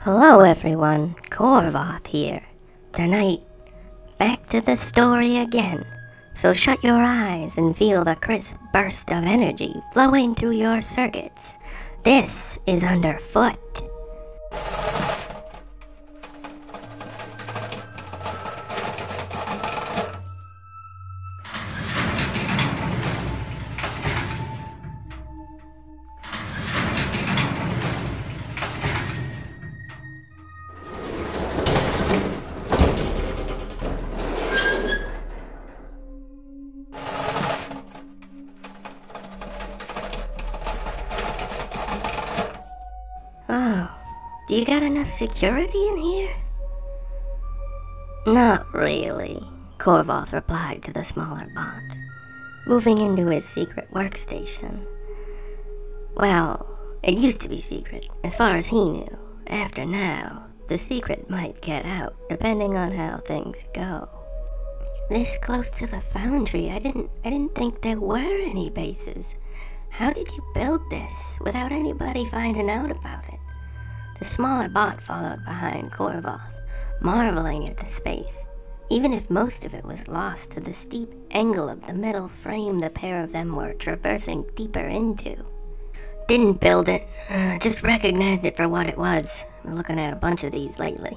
Hello everyone, Korvoth here. Tonight, back to the story again. So shut your eyes and feel the crisp burst of energy flowing through your circuits. This is Underfoot. Oh, do you got enough security in here? Not really, Korvoth replied to the smaller bot, moving into his secret workstation. Well, it used to be secret, as far as he knew. After now, the secret might get out, depending on how things go. This close to the Foundry, I didn't think there were any bases. How did you build this without anybody finding out about it? The smaller bot followed behind Korvoth, marveling at the space, even if most of it was lost to the steep angle of the metal frame the pair of them were traversing deeper into. Didn't build it, just recognized it for what it was. Been looking at a bunch of these lately.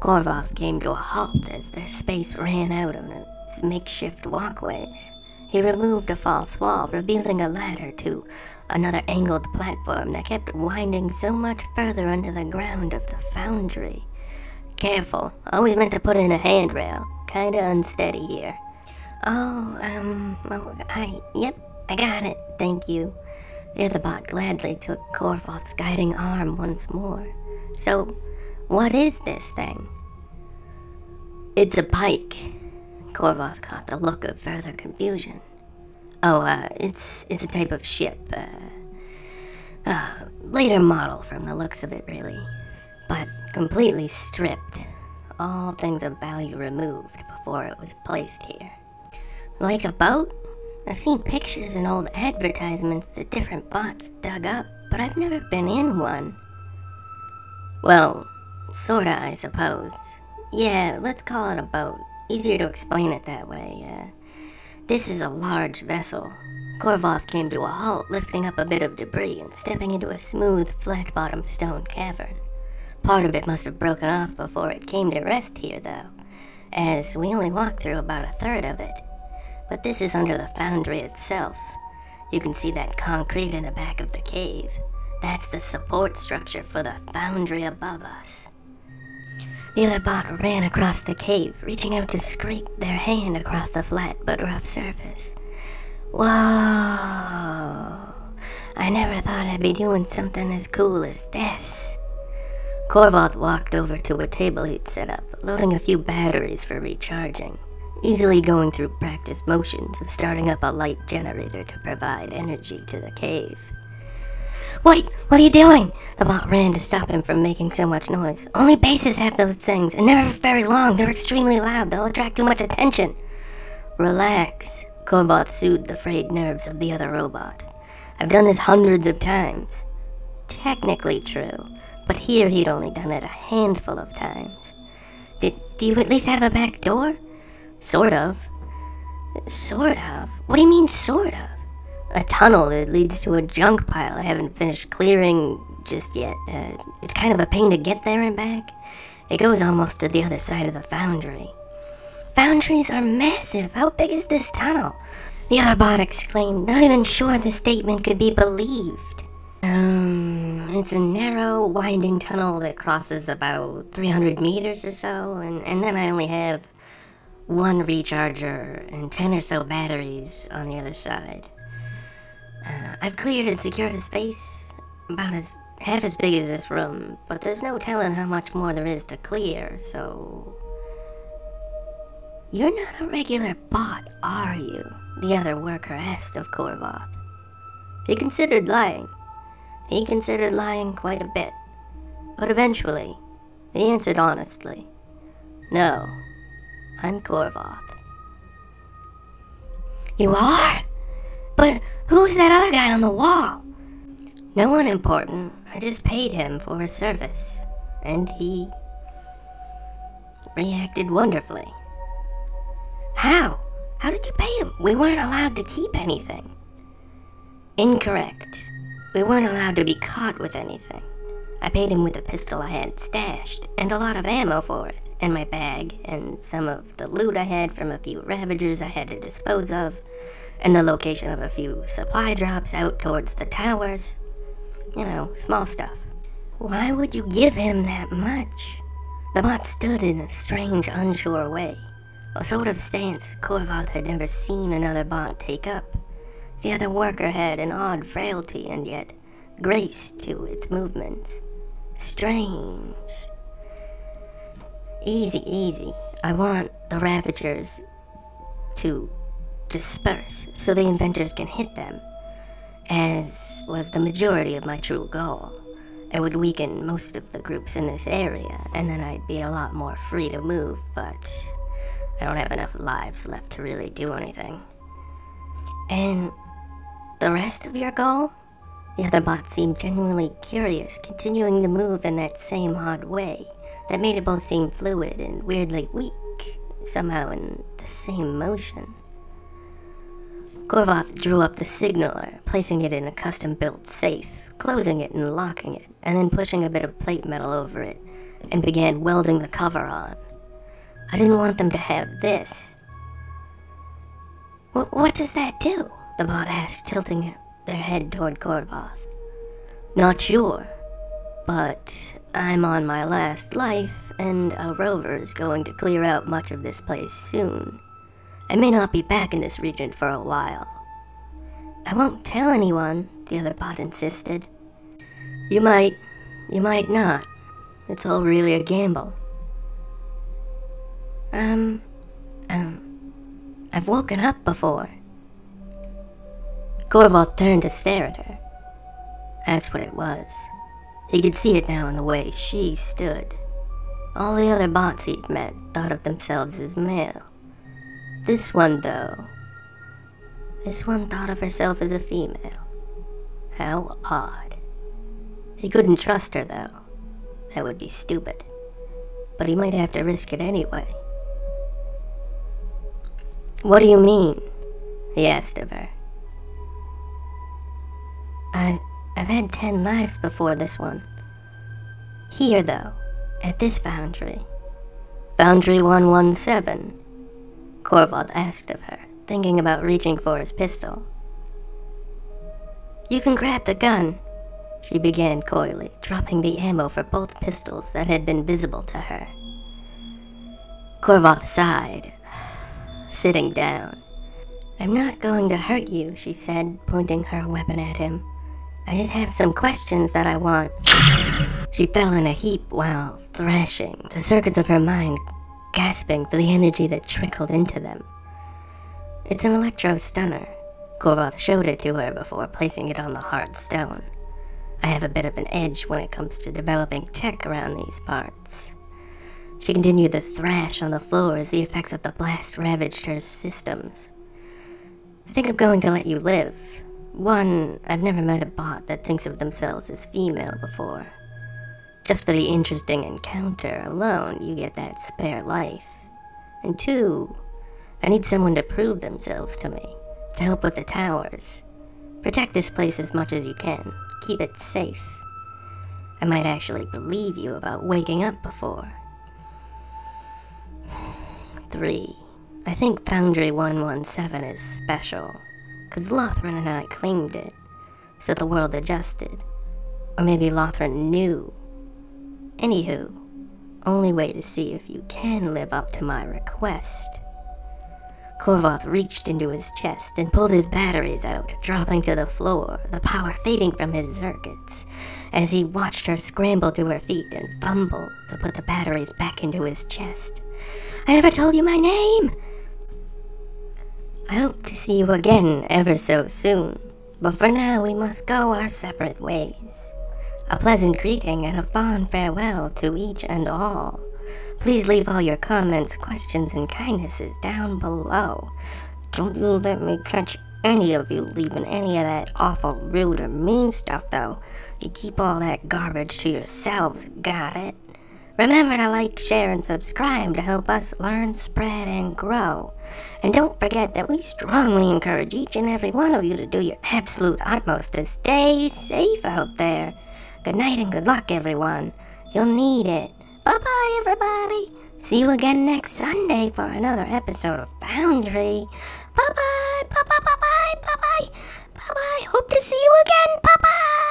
Korvoth came to a halt as their space ran out on its makeshift walkways. He removed a false wall, revealing a ladder to another angled platform that kept winding so much further under the ground of the Foundry. Careful, always meant to put in a handrail. Kinda unsteady here. Yep, I got it, thank you. The other bot gladly took Korvoth's guiding arm once more. So, what is this thing? It's a pike. Korvoth caught the look of further confusion. It's a type of ship, later model from the looks of it, really. But completely stripped. All things of value removed before it was placed here. Like a boat? I've seen pictures and old advertisements that different bots dug up, but I've never been in one. Well, sorta, I suppose. Yeah, let's call it a boat. Easier to explain it that way. This is a large vessel. Korvoth came to a halt, lifting up a bit of debris and stepping into a smooth, flat-bottomed stone cavern. Part of it must have broken off before it came to rest here, though, as we only walked through about a third of it. But this is under the Foundry itself. You can see that concrete in the back of the cave. That's the support structure for the Foundry above us. The other bot ran across the cave, reaching out to scrape their hand across the flat but rough surface. Whoa! I never thought I'd be doing something as cool as this. Korvoth walked over to a table he'd set up, loading a few batteries for recharging, easily going through practice motions of starting up a light generator to provide energy to the cave. Wait, what are you doing? The bot ran to stop him from making so much noise. Only bases have those things, and never for very long. They're extremely loud. They'll attract too much attention. Relax. Korvoth soothed the frayed nerves of the other robot. I've done this hundreds of times. Technically true, but here he'd only done it a handful of times. Do you at least have a back door? Sort of. Sort of? What do you mean, sort of? A tunnel that leads to a junk pile I haven't finished clearing just yet. It's kind of a pain to get there and back. It goes almost to the other side of the Foundry. Foundries are massive. How big is this tunnel? The other bot exclaimed, not even sure the statement could be believed. It's a narrow, winding tunnel that crosses about 300 meters or so, and then I only have one recharger and 10 or so batteries on the other side. I've cleared and secured a space about half as big as this room, but there's no telling how much more there is to clear, so... You're not a regular bot, are you? The other worker asked of Korvoth. He considered lying. He considered lying quite a bit. But eventually, he answered honestly. No, I'm Korvoth. You are? But who's that other guy on the wall? No one important. I just paid him for his service. and he reacted wonderfully. How? How did you pay him? We weren't allowed to keep anything. Incorrect. We weren't allowed to be caught with anything. I paid him with a pistol I had stashed, and a lot of ammo for it, and my bag, and some of the loot I had from a few ravagers I had to dispose of, and the location of a few supply drops out towards the towers. You know, small stuff. Why would you give him that much? The bot stood in a strange, unsure way, a sort of stance Korvoth had never seen another bot take up. The other worker had an odd frailty and yet grace to its movements. Strange. Easy, easy. I want the ravagers to disperse so the inventors can hit them, as was the majority of my true goal. I would weaken most of the groups in this area, and then I'd be a lot more free to move, but I don't have enough lives left to really do anything. And the rest of your goal? The other bot seemed genuinely curious, continuing to move in that same odd way that made it both seem fluid and weirdly weak, somehow in the same motion. Korvoth drew up the signaler, placing it in a custom-built safe, closing it and locking it, and then pushing a bit of plate metal over it, and began welding the cover on. I didn't want them to have this. What does that do? The bot asked, tilting their head toward Korvoth. Not sure, but I'm on my last life, and a rover is going to clear out much of this place soon. I may not be back in this region for a while. I won't tell anyone, the other bot insisted. You might not. It's all really a gamble. I've woken up before. Korvoth turned to stare at her. That's what it was. He could see it now in the way she stood. All the other bots he'd met thought of themselves as male. This one, though, thought of herself as a female. How odd. He couldn't trust her, though. That would be stupid. But he might have to risk it anyway. What do you mean? He asked of her. I've had 10 lives before this one. Here, though, at this Foundry. Foundry 117, Korvoth asked of her, thinking about reaching for his pistol. You can grab the gun, she began coyly, dropping the ammo for both pistols that had been visible to her. Korvoth sighed, sitting down. I'm not going to hurt you, she said, pointing her weapon at him. I just have some questions that I want. She fell in a heap while thrashing, the circuits of her mind gasping for the energy that trickled into them. It's an electro-stunner. Korvoth showed it to her before placing it on the hard stone. I have a bit of an edge when it comes to developing tech around these parts. She continued to thrash on the floor as the effects of the blast ravaged her systems. I think I'm going to let you live. One, I've never met a bot that thinks of themselves as female before. Just for the interesting encounter alone, you get that spare life. And two, I need someone to prove themselves to me, to help with the towers. Protect this place as much as you can. Keep it safe. I might actually believe you about waking up before. 3. I think Foundry 117 is special, 'cause Lothran and I claimed it, so the world adjusted. Or maybe Lothran knew. Anywho, only way to see if you can live up to my request. Korvoth reached into his chest and pulled his batteries out, dropping to the floor, the power fading from his circuits, as he watched her scramble to her feet and fumble to put the batteries back into his chest. I never told you my name! I hope to see you again ever so soon, but for now we must go our separate ways. A pleasant greeting and a fond farewell to each and all. Please leave all your comments, questions, and kindnesses down below. Don't you let me catch any of you leaving any of that awful rude or mean stuff, though. You keep all that garbage to yourselves, got it? Remember to like, share, and subscribe to help us learn, spread, and grow. And don't forget that we strongly encourage each and every one of you to do your absolute utmost to stay safe out there. Good night and good luck, everyone. You'll need it. Bye-bye, everybody. See you again next Sunday for another episode of Foundry. Bye-bye, bye-bye, bye-bye, bye-bye, bye-bye. Hope to see you again. Bye-bye.